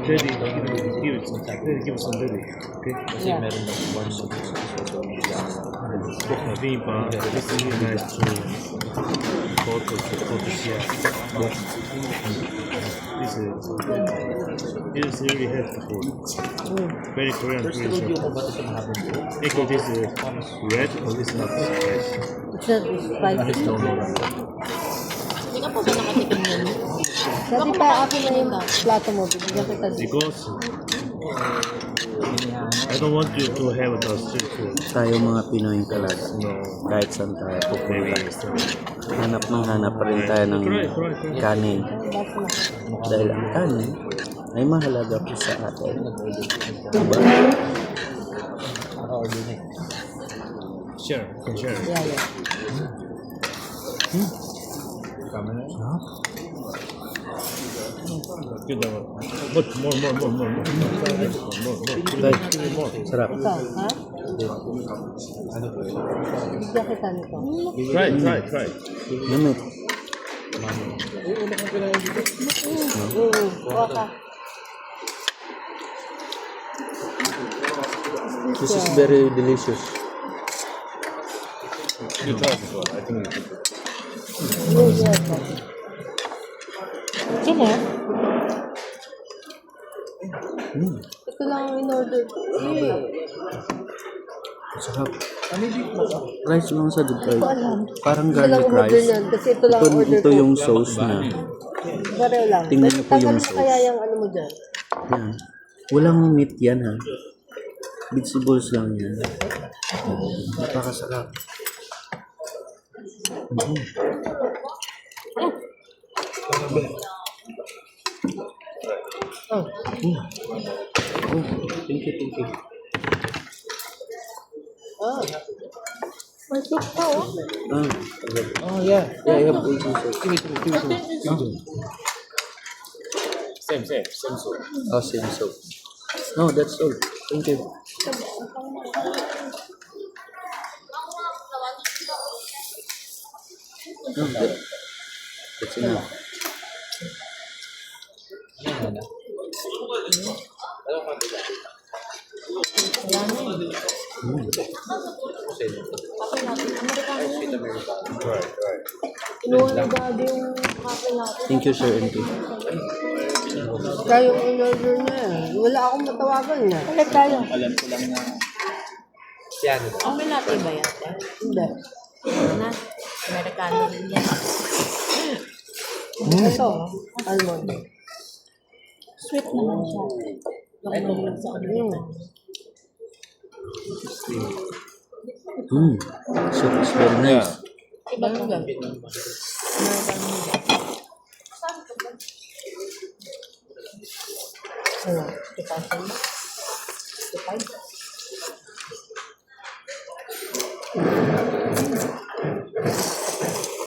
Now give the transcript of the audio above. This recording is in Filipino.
Ready, give it some time. Ready, give it some ready. Okay? Kasi meron na one Viva, this is really nice to photos here. This is really helpful. Very Korean tradition. Echo, this is red or this is not red? It's not spicy. Hindi ka po ba nakatikim yan? Dati pa ako na yung plato mo. Bigyan kita dito. Because I don't want you to have the street food. Tayo mga Pinoy talaga. No. Kahit saan tayo Maybe pupunta. next time. Hanap pa rin tayo ng kanin. Dahil ang kanin ay mahalaga po sa atin. Diba? Sure, sure. Yeah, yeah. Good one. More. Right. Sarap. Ito, ha? Bigyan kita nito. Try. Lamit. Kuha ka. This is very delicious. You try this one. I think it's good. Yeah. Ito mo? Ito lang ang in-order ko. Sarap. Rice lang sa deep fried. Parang Ito lang garlic order rice. niyan. Kasi ito lang ang order Ito ko. yung sauce niya. Pareho lang. Tingnan niyo po yung Tagal sauce. kaya yung ano mo dyan. Yan. Walang meat yan ha. Vegetables lang yan. Napakasarap. Thank you. May soup pa, oh. Yeah, I have also sauce. Give me. Same soup. Oh, same sauce. No, that's all. Thank you. No, that's enough. Inuha ni Daddy yung kape natin. Thank you, Sir NT. Kaya yung in-order niya eh. Wala akong matawagan niya. Ulit tayo. Alam ko lang na siya, diba? Ang may latte ba yan? Te? Hindi. Na? Amerikano rin yan. Ito, almond. Sweet naman siya. Yung lang sa kanila. Soup is very nice. Iba yung gamit. Ano? Ipasal mo? Ipay?